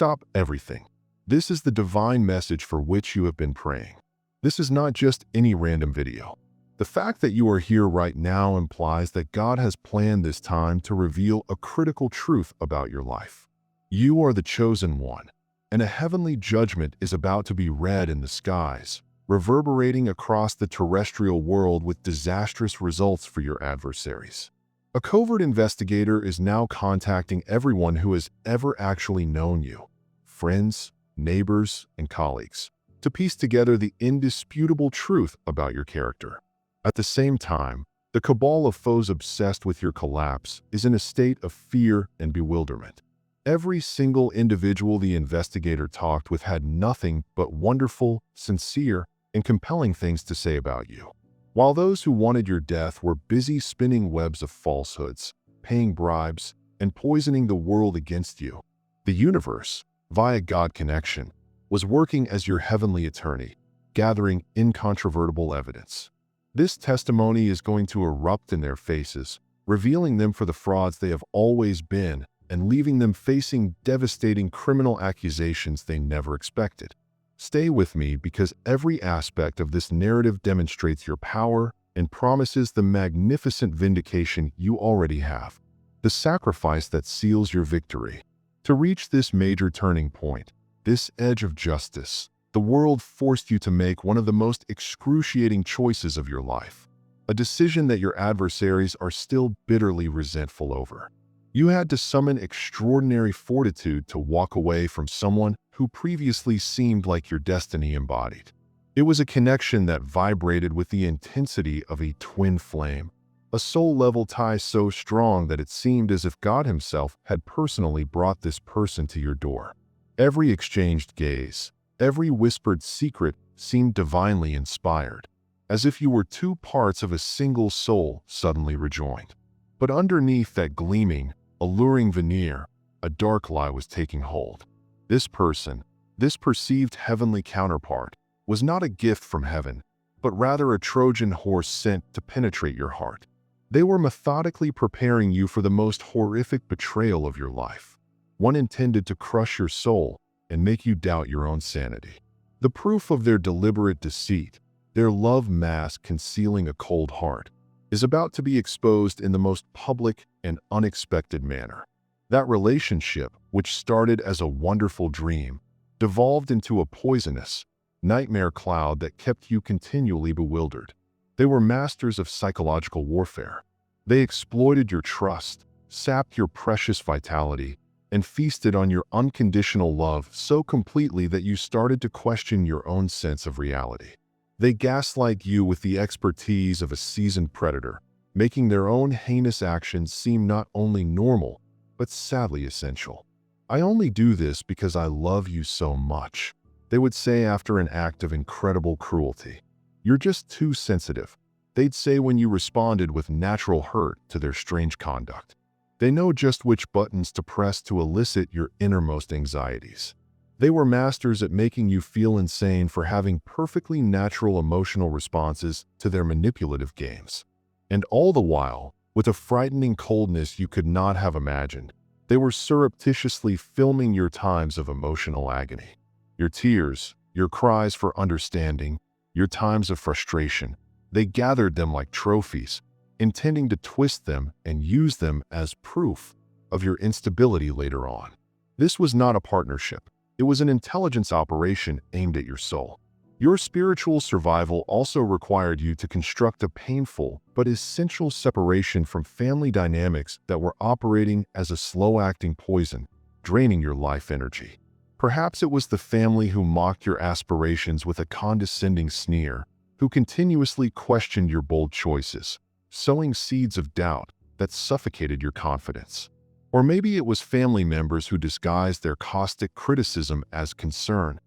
Stop everything. This is the divine message for which you have been praying. This is not just any random video. The fact that you are here right now implies that God has planned this time to reveal a critical truth about your life. You are the chosen one, and a heavenly judgment is about to be read in the skies, reverberating across the terrestrial world with disastrous results for your adversaries. A covert investigator is now contacting everyone who has ever actually known you, friends, neighbors, and colleagues, to piece together the indisputable truth about your character. At the same time, the cabal of foes obsessed with your collapse is in a state of fear and bewilderment. Every single individual the investigator talked with had nothing but wonderful, sincere, and compelling things to say about you. While those who wanted your death were busy spinning webs of falsehoods, paying bribes, and poisoning the world against you, the universe, via God connection, was working as your heavenly attorney, gathering incontrovertible evidence. This testimony is going to erupt in their faces, revealing them for the frauds they have always been and leaving them facing devastating criminal accusations they never expected. Stay with me because every aspect of this narrative demonstrates your power and promises the magnificent vindication you already have, the sacrifice that seals your victory. To reach this major turning point, this edge of justice, the world forced you to make one of the most excruciating choices of your life, a decision that your adversaries are still bitterly resentful over. You had to summon extraordinary fortitude to walk away from someone who previously seemed like your destiny embodied. It was a connection that vibrated with the intensity of a twin flame, a soul-level tie so strong that it seemed as if God himself had personally brought this person to your door. Every exchanged gaze, every whispered secret seemed divinely inspired, as if you were two parts of a single soul suddenly rejoined. But underneath that gleaming, alluring veneer, a dark lie was taking hold. This person, this perceived heavenly counterpart, was not a gift from heaven, but rather a Trojan horse sent to penetrate your heart. They were methodically preparing you for the most horrific betrayal of your life, one intended to crush your soul and make you doubt your own sanity. The proof of their deliberate deceit, their love mask concealing a cold heart, is about to be exposed in the most public and unexpected manner. That relationship, which started as a wonderful dream, devolved into a poisonous, nightmare cloud that kept you continually bewildered. They were masters of psychological warfare. They exploited your trust, sapped your precious vitality, and feasted on your unconditional love so completely that you started to question your own sense of reality. They gaslight you with the expertise of a seasoned predator, making their own heinous actions seem not only normal, but sadly essential. "I only do this because I love you so much," they would say after an act of incredible cruelty. "You're just too sensitive," they'd say when you responded with natural hurt to their strange conduct. They know just which buttons to press to elicit your innermost anxieties. They were masters at making you feel insane for having perfectly natural emotional responses to their manipulative games. And all the while, with a frightening coldness you could not have imagined, they were surreptitiously filming your times of emotional agony. Your tears, your cries for understanding, your times of frustration. They gathered them like trophies, intending to twist them and use them as proof of your instability later on. This was not a partnership. It was an intelligence operation aimed at your soul. Your spiritual survival also required you to construct a painful but essential separation from family dynamics that were operating as a slow-acting poison, draining your life energy. Perhaps it was the family who mocked your aspirations with a condescending sneer, who continuously questioned your bold choices, sowing seeds of doubt that suffocated your confidence. Or maybe it was family members who disguised their caustic criticism as concern,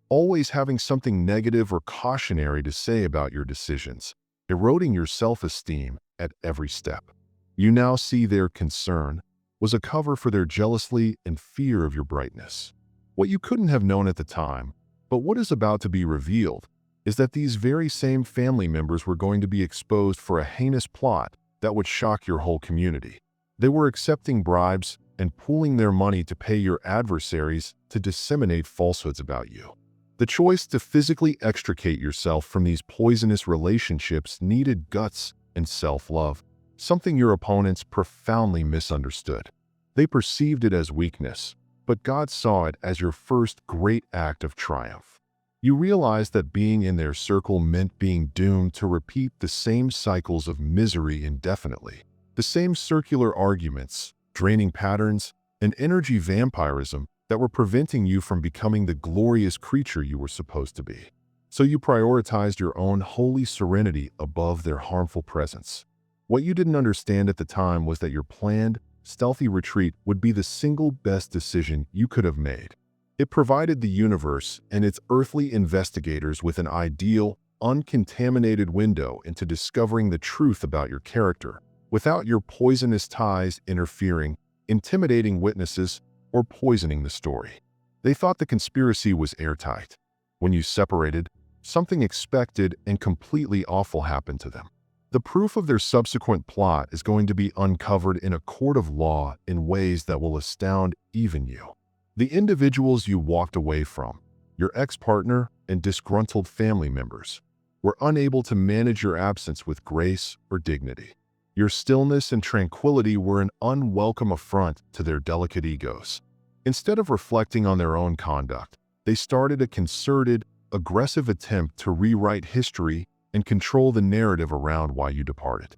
always having something negative or cautionary to say about your decisions, eroding your self-esteem at every step. You now see their concern was a cover for their jealousy and fear of your brightness. What you couldn't have known at the time, but what is about to be revealed, is that these very same family members were going to be exposed for a heinous plot that would shock your whole community. They were accepting bribes and pooling their money to pay your adversaries to disseminate falsehoods about you. The choice to physically extricate yourself from these poisonous relationships needed guts and self-love, something your opponents profoundly misunderstood. They perceived it as weakness, but God saw it as your first great act of triumph. You realized that being in their circle meant being doomed to repeat the same cycles of misery indefinitely. The same circular arguments, draining patterns, and energy vampirism that were preventing you from becoming the glorious creature you were supposed to be. So you prioritized your own holy serenity above their harmful presence. What you didn't understand at the time was that your planned, stealthy retreat would be the single best decision you could have made. It provided the universe and its earthly investigators with an ideal, uncontaminated window into discovering the truth about your character, without your poisonous ties interfering, intimidating witnesses, or poisoning the story. They thought the conspiracy was airtight. When you separated, something expected and completely awful happened to them. The proof of their subsequent plot is going to be uncovered in a court of law in ways that will astound even you. The individuals you walked away from, your ex-partner and disgruntled family members, were unable to manage your absence with grace or dignity. Your stillness and tranquility were an unwelcome affront to their delicate egos. Instead of reflecting on their own conduct, they started a concerted, aggressive attempt to rewrite history and control the narrative around why you departed.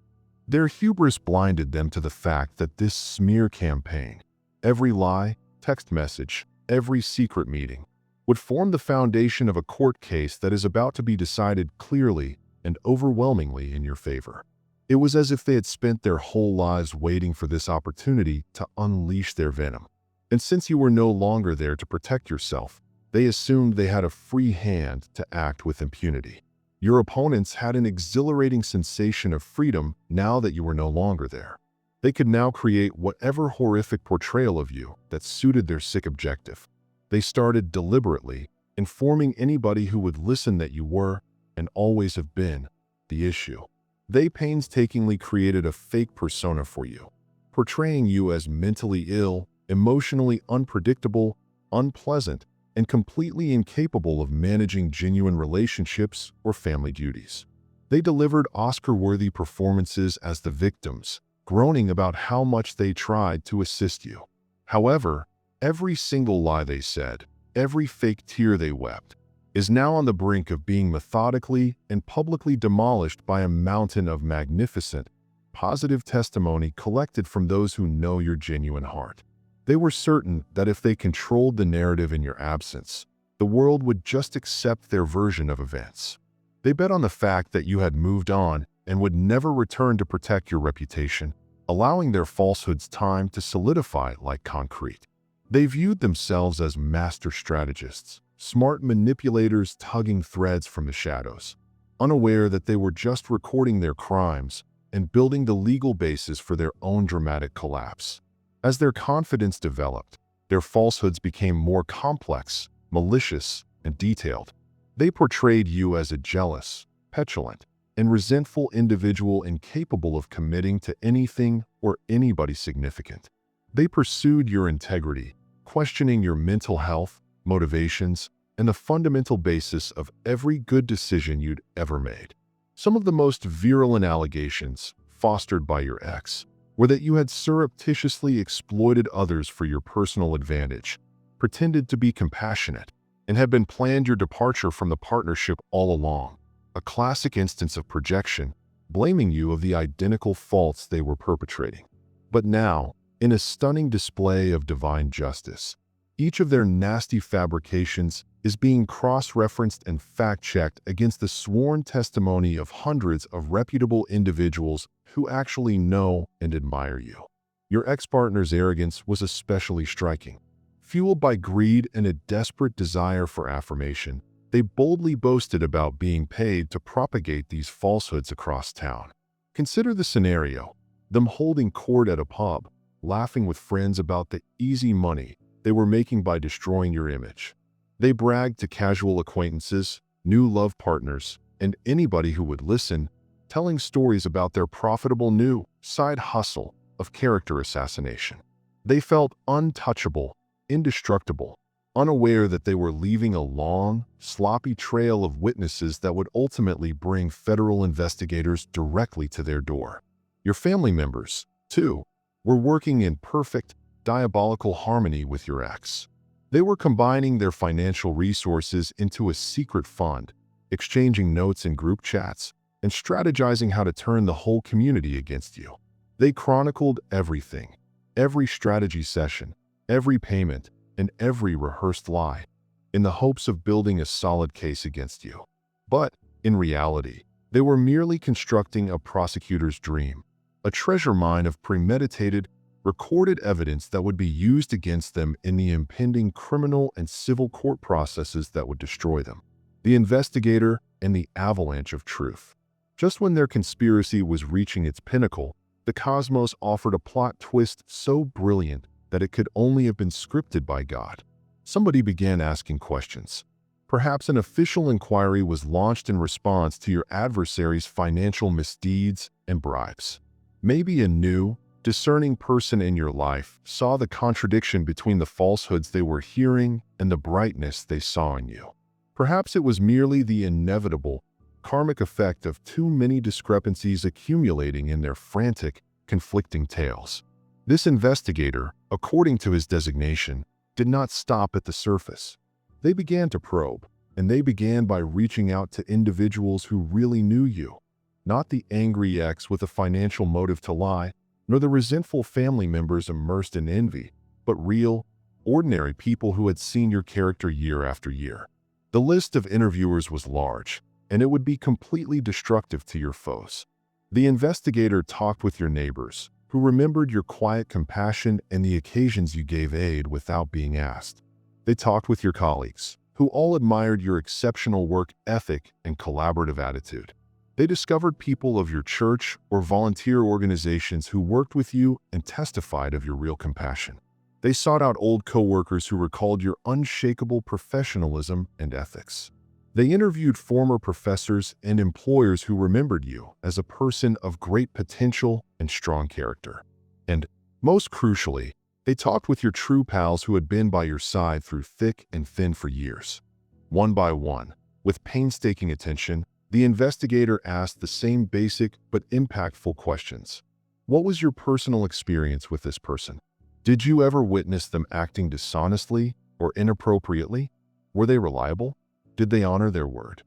Their hubris blinded them to the fact that this smear campaign, every lie, text message, every secret meeting, would form the foundation of a court case that is about to be decided clearly and overwhelmingly in your favor. It was as if they had spent their whole lives waiting for this opportunity to unleash their venom. And since you were no longer there to protect yourself, they assumed they had a free hand to act with impunity. Your opponents had an exhilarating sensation of freedom now that you were no longer there. They could now create whatever horrific portrayal of you that suited their sick objective. They started deliberately informing anybody who would listen that you were, and always have been, the issue. They painstakingly created a fake persona for you, portraying you as mentally ill, emotionally unpredictable, unpleasant, and completely incapable of managing genuine relationships or family duties. They delivered Oscar-worthy performances as the victims, groaning about how much they tried to assist you. However, every single lie they said, every fake tear they wept, is now on the brink of being methodically and publicly demolished by a mountain of magnificent, positive testimony collected from those who know your genuine heart. They were certain that if they controlled the narrative in your absence, the world would just accept their version of events. They bet on the fact that you had moved on and would never return to protect your reputation, allowing their falsehoods time to solidify like concrete. They viewed themselves as master strategists, smart manipulators tugging threads from the shadows, unaware that they were just recording their crimes and building the legal basis for their own dramatic collapse. As their confidence developed, their falsehoods became more complex, malicious, and detailed. They portrayed you as a jealous, petulant, and resentful individual incapable of committing to anything or anybody significant. They pursued your integrity, questioning your mental health, motivations, and the fundamental basis of every good decision you'd ever made. Some of the most virulent allegations, fostered by your ex, were that you had surreptitiously exploited others for your personal advantage, pretended to be compassionate, and had been planned your departure from the partnership all along. A classic instance of projection, blaming you of the identical faults they were perpetrating. But now, in a stunning display of divine justice, each of their nasty fabrications is being cross-referenced and fact-checked against the sworn testimony of hundreds of reputable individuals who actually know and admire you. Your ex-partner's arrogance was especially striking. Fueled by greed and a desperate desire for affirmation, they boldly boasted about being paid to propagate these falsehoods across town. Consider the scenario: them holding court at a pub, laughing with friends about the easy money they were making by destroying your image. They bragged to casual acquaintances, new love partners, and anybody who would listen, telling stories about their profitable new side hustle of character assassination. They felt untouchable, indestructible, unaware that they were leaving a long, sloppy trail of witnesses that would ultimately bring federal investigators directly to their door. Your family members, too, were working in perfect, diabolical harmony with your ex. They were combining their financial resources into a secret fund, exchanging notes in group chats, and strategizing how to turn the whole community against you. They chronicled everything, every strategy session, every payment, and every rehearsed lie, in the hopes of building a solid case against you. But, in reality, they were merely constructing a prosecutor's dream, a treasure mine of premeditated, recorded evidence that would be used against them in the impending criminal and civil court processes that would destroy them. The investigator and the avalanche of truth. Just when their conspiracy was reaching its pinnacle, the cosmos offered a plot twist so brilliant that it could only have been scripted by God. Somebody began asking questions. Perhaps an official inquiry was launched in response to your adversary's financial misdeeds and bribes. Maybe a new, discerning person in your life saw the contradiction between the falsehoods they were hearing and the brightness they saw in you. Perhaps it was merely the inevitable, karmic effect of too many discrepancies accumulating in their frantic, conflicting tales. This investigator, according to his designation, did not stop at the surface. They began to probe, and they began by reaching out to individuals who really knew you. Not the angry ex with a financial motive to lie, nor the resentful family members immersed in envy, but real, ordinary people who had seen your character year after year. The list of interviewers was large, and it would be completely destructive to your foes. The investigator talked with your neighbors, who remembered your quiet compassion and the occasions you gave aid without being asked. They talked with your colleagues, who all admired your exceptional work ethic and collaborative attitude. They discovered people of your church or volunteer organizations who worked with you and testified of your real compassion. They sought out old coworkers who recalled your unshakable professionalism and ethics. They interviewed former professors and employers who remembered you as a person of great potential and strong character. And, most crucially, they talked with your true pals who had been by your side through thick and thin for years. One by one, with painstaking attention, the investigator asked the same basic but impactful questions. What was your personal experience with this person? Did you ever witness them acting dishonestly or inappropriately? Were they reliable? Did they honor their word?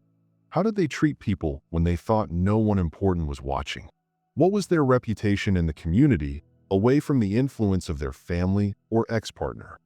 How did they treat people when they thought no one important was watching? What was their reputation in the community, away from the influence of their family or ex-partner?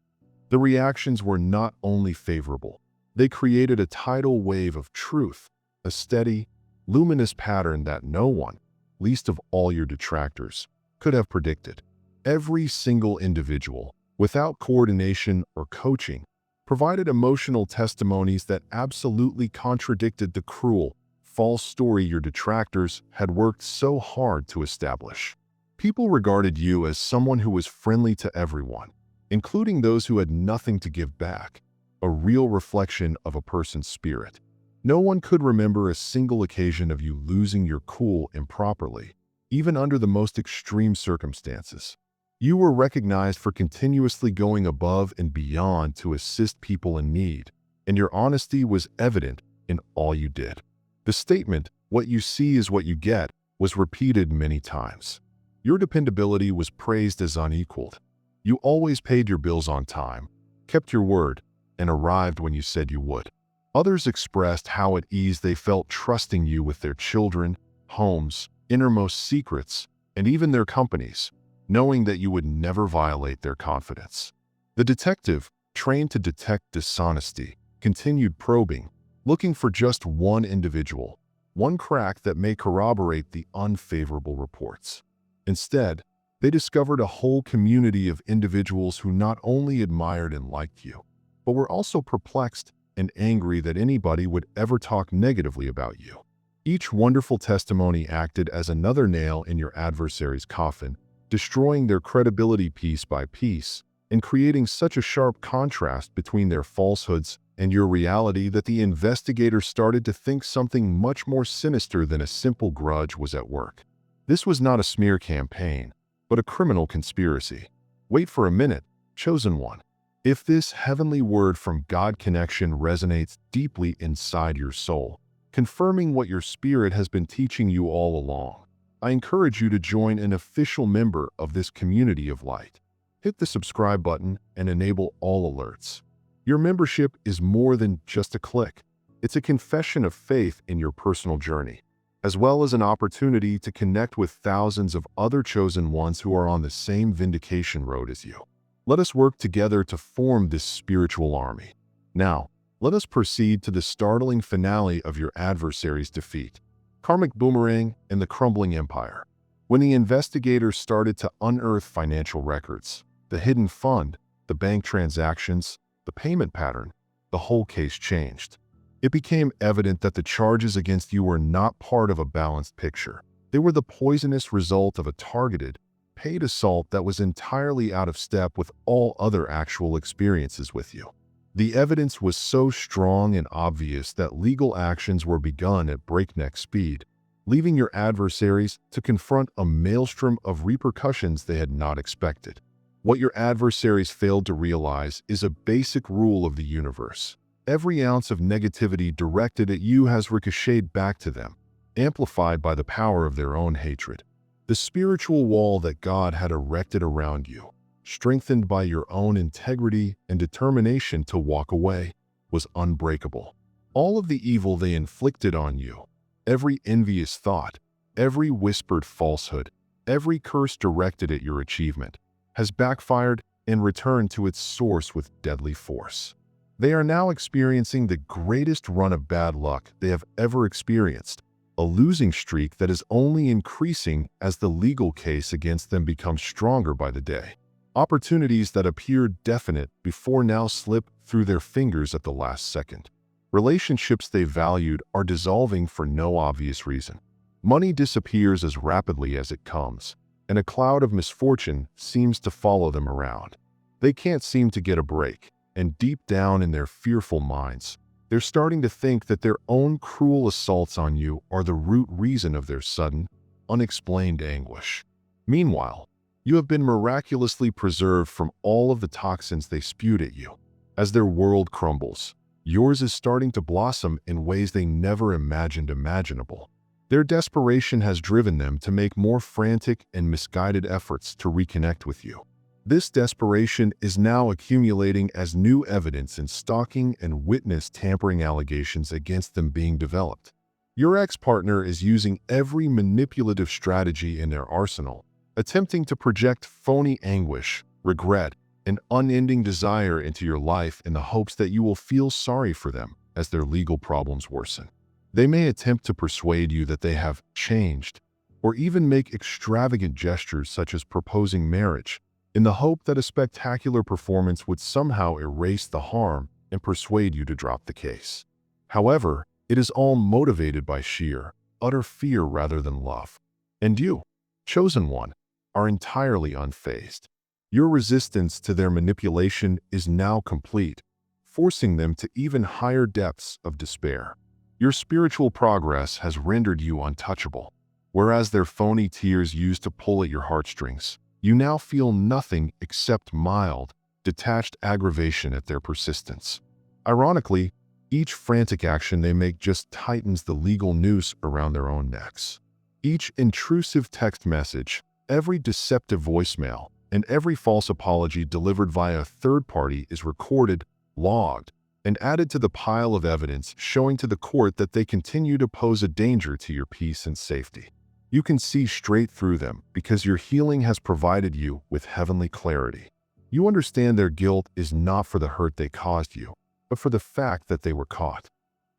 The reactions were not only favorable. They created a tidal wave of truth, a steady, luminous pattern that no one, least of all your detractors, could have predicted. Every single individual, without coordination or coaching, provided emotional testimonies that absolutely contradicted the cruel, false story your detractors had worked so hard to establish. People regarded you as someone who was friendly to everyone, including those who had nothing to give back, a real reflection of a person's spirit. No one could remember a single occasion of you losing your cool improperly, even under the most extreme circumstances. You were recognized for continuously going above and beyond to assist people in need, and your honesty was evident in all you did. The statement, "What you see is what you get," was repeated many times. Your dependability was praised as unequaled. You always paid your bills on time, kept your word, and arrived when you said you would. Others expressed how at ease they felt trusting you with their children, homes, innermost secrets, and even their companies, knowing that you would never violate their confidence. The detective, trained to detect dishonesty, continued probing, looking for just one individual, one crack that may corroborate the unfavorable reports. Instead, they discovered a whole community of individuals who not only admired and liked you, but were also perplexed and angry that anybody would ever talk negatively about you. Each wonderful testimony acted as another nail in your adversary's coffin, destroying their credibility piece by piece, and creating such a sharp contrast between their falsehoods and your reality that the investigator started to think something much more sinister than a simple grudge was at work. This was not a smear campaign, but a criminal conspiracy. Wait for a minute, chosen one. If this heavenly word from God connection resonates deeply inside your soul, confirming what your spirit has been teaching you all along, I encourage you to join an official member of this community of light. Hit the subscribe button and enable all alerts. Your membership is more than just a click. It's a confession of faith in your personal journey, as well as an opportunity to connect with thousands of other chosen ones who are on the same vindication road as you. Let us work together to form this spiritual army. Now, let us proceed to the startling finale of your adversary's defeat. Karmic boomerang and the crumbling empire. When the investigators started to unearth financial records, the hidden fund, the bank transactions, the payment pattern, the whole case changed. It became evident that the charges against you were not part of a balanced picture. They were the poisonous result of a targeted, paid assault that was entirely out of step with all other actual experiences with you. The evidence was so strong and obvious that legal actions were begun at breakneck speed, leaving your adversaries to confront a maelstrom of repercussions they had not expected. What your adversaries failed to realize is a basic rule of the universe. Every ounce of negativity directed at you has ricocheted back to them, amplified by the power of their own hatred. The spiritual wall that God had erected around you, strengthened by your own integrity and determination to walk away, was unbreakable. All of the evil they inflicted on you, every envious thought, every whispered falsehood, every curse directed at your achievement, has backfired and returned to its source with deadly force. They are now experiencing the greatest run of bad luck they have ever experienced, a losing streak that is only increasing as the legal case against them becomes stronger by the day. Opportunities that appeared definite before now slip through their fingers at the last second. Relationships they valued are dissolving for no obvious reason. Money disappears as rapidly as it comes, and a cloud of misfortune seems to follow them around. They can't seem to get a break, and deep down in their fearful minds, they're starting to think that their own cruel assaults on you are the root reason of their sudden, unexplained anguish. Meanwhile, you have been miraculously preserved from all of the toxins they spewed at you. As their world crumbles, yours is starting to blossom in ways they never imagined imaginable. Their desperation has driven them to make more frantic and misguided efforts to reconnect with you. This desperation is now accumulating as new evidence in stalking and witness tampering allegations against them being developed. Your ex-partner is using every manipulative strategy in their arsenal, attempting to project phony anguish, regret, and unending desire into your life in the hopes that you will feel sorry for them as their legal problems worsen. They may attempt to persuade you that they have changed, or even make extravagant gestures such as proposing marriage, in the hope that a spectacular performance would somehow erase the harm and persuade you to drop the case. However, it is all motivated by sheer, utter fear rather than love. And you, chosen one, are entirely unfazed. Your resistance to their manipulation is now complete, forcing them to even higher depths of despair. Your spiritual progress has rendered you untouchable. Whereas their phony tears used to pull at your heartstrings, you now feel nothing except mild, detached aggravation at their persistence. Ironically, each frantic action they make just tightens the legal noose around their own necks. Each intrusive text message, every deceptive voicemail, and every false apology delivered via a third party is recorded, logged, and added to the pile of evidence showing to the court that they continue to pose a danger to your peace and safety. You can see straight through them because your healing has provided you with heavenly clarity. You understand their guilt is not for the hurt they caused you, but for the fact that they were caught.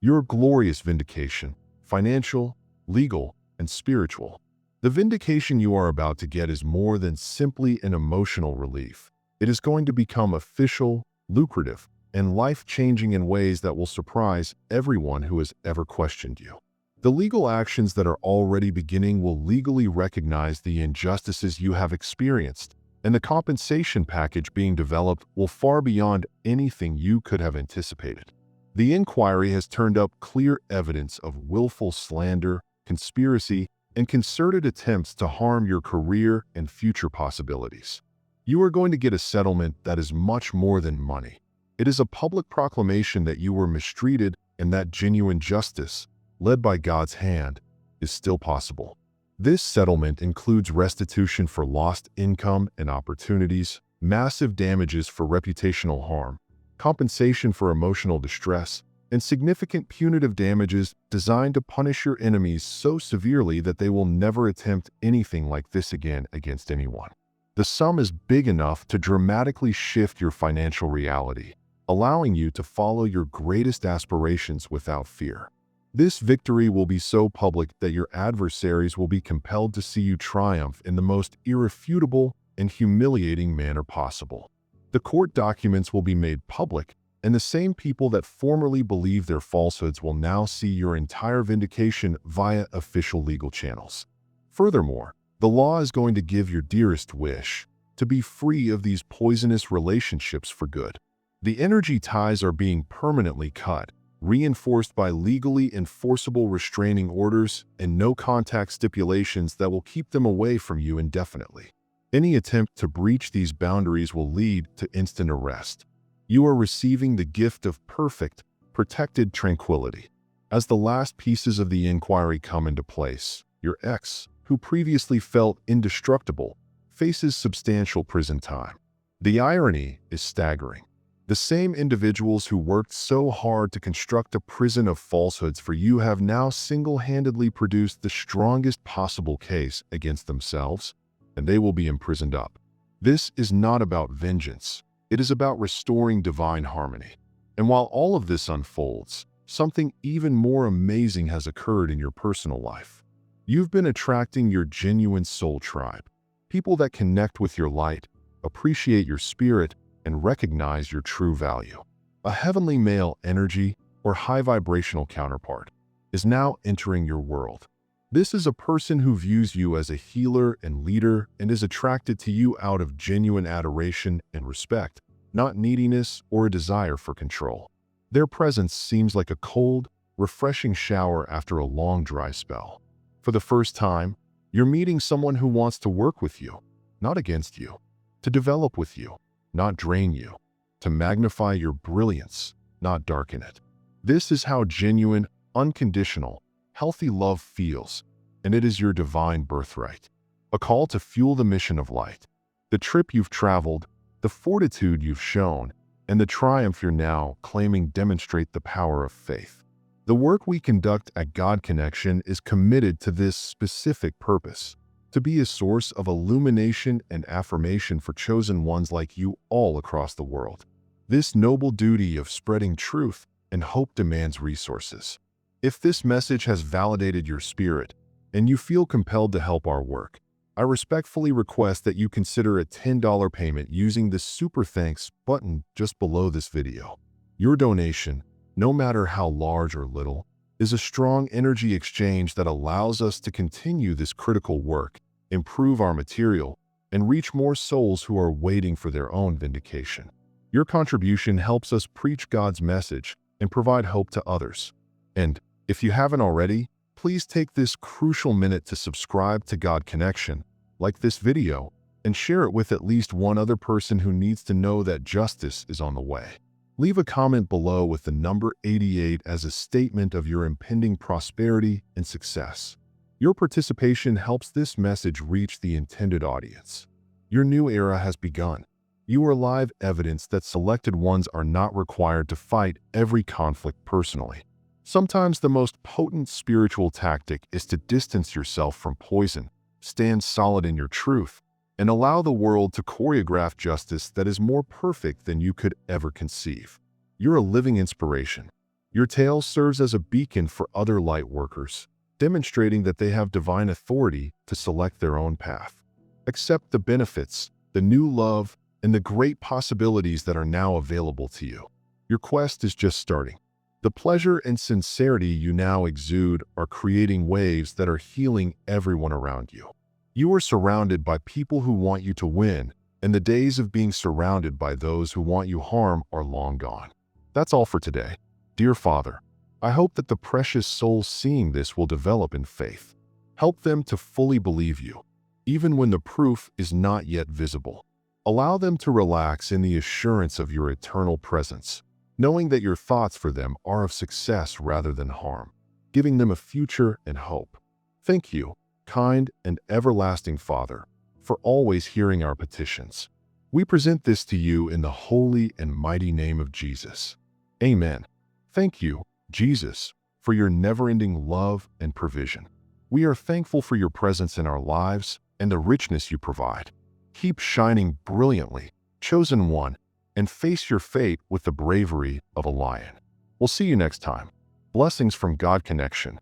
Your glorious vindication, financial, legal, and spiritual. The vindication you are about to get is more than simply an emotional relief. It is going to become official, lucrative, and life-changing in ways that will surprise everyone who has ever questioned you. The legal actions that are already beginning will legally recognize the injustices you have experienced, and the compensation package being developed will far beyond anything you could have anticipated. The inquiry has turned up clear evidence of willful slander, conspiracy, and concerted attempts to harm your career and future possibilities. You are going to get a settlement that is much more than money. It is a public proclamation that you were mistreated and that genuine justice, led by God's hand, is still possible. This settlement includes restitution for lost income and opportunities, massive damages for reputational harm, compensation for emotional distress, and significant punitive damages designed to punish your enemies so severely that they will never attempt anything like this again against anyone. The sum is big enough to dramatically shift your financial reality, allowing you to follow your greatest aspirations without fear. This victory will be so public that your adversaries will be compelled to see you triumph in the most irrefutable and humiliating manner possible. The court documents will be made public, and the same people that formerly believed their falsehoods will now see your entire vindication via official legal channels. Furthermore, the law is going to give your dearest wish to be free of these poisonous relationships for good. The energy ties are being permanently cut, reinforced by legally enforceable restraining orders and no-contact stipulations that will keep them away from you indefinitely. Any attempt to breach these boundaries will lead to instant arrest. You are receiving the gift of perfect, protected tranquility. As the last pieces of the inquiry come into place, your ex, who previously felt indestructible, faces substantial prison time. The irony is staggering. The same individuals who worked so hard to construct a prison of falsehoods for you have now single-handedly produced the strongest possible case against themselves, and they will be imprisoned up. This is not about vengeance. It is about restoring divine harmony. And while all of this unfolds, something even more amazing has occurred in your personal life. You've been attracting your genuine soul tribe, people that connect with your light, appreciate your spirit, and recognize your true value. A heavenly male energy or high vibrational counterpart is now entering your world. This is a person who views you as a healer and leader and is attracted to you out of genuine adoration and respect, not neediness or a desire for control. Their presence seems like a cold, refreshing shower after a long dry spell. For the first time, you're meeting someone who wants to work with you, not against you, to develop with you, not drain you, to magnify your brilliance, not darken it. This is how genuine, unconditional, healthy love feels, and it is your divine birthright. A call to fuel the mission of light. The trip you've traveled, the fortitude you've shown, and the triumph you're now claiming demonstrate the power of faith. The work we conduct at God Connection is committed to this specific purpose, to be a source of illumination and affirmation for chosen ones like you all across the world. This noble duty of spreading truth and hope demands resources. If this message has validated your spirit and you feel compelled to help our work, I respectfully request that you consider a $10 payment using the Super Thanks button just below this video. Your donation, no matter how large or little, is a strong energy exchange that allows us to continue this critical work, improve our material, and reach more souls who are waiting for their own vindication. Your contribution helps us preach God's message and provide hope to others. And if you haven't already, please take this crucial minute to subscribe to God Connection, like this video, and share it with at least one other person who needs to know that justice is on the way. Leave a comment below with the number 88 as a statement of your impending prosperity and success. Your participation helps this message reach the intended audience. Your new era has begun. You are live evidence that selected ones are not required to fight every conflict personally. Sometimes the most potent spiritual tactic is to distance yourself from poison, stand solid in your truth, and allow the world to choreograph justice that is more perfect than you could ever conceive. You're a living inspiration. Your tale serves as a beacon for other light workers, demonstrating that they have divine authority to select their own path. Accept the benefits, the new love, and the great possibilities that are now available to you. Your quest is just starting. The pleasure and sincerity you now exude are creating waves that are healing everyone around you. You are surrounded by people who want you to win, and the days of being surrounded by those who want you harm are long gone. That's all for today. Dear Father, I hope that the precious souls seeing this will develop in faith. Help them to fully believe you, even when the proof is not yet visible. Allow them to relax in the assurance of your eternal presence, knowing that your thoughts for them are of success rather than harm, giving them a future and hope. Thank you, kind and everlasting Father, for always hearing our petitions. We present this to you in the holy and mighty name of Jesus. Amen. Thank you, Jesus, for your never-ending love and provision. We are thankful for your presence in our lives and the richness you provide. Keep shining brilliantly, chosen one, and face your fate with the bravery of a lion. We'll see you next time. Blessings from God Connection.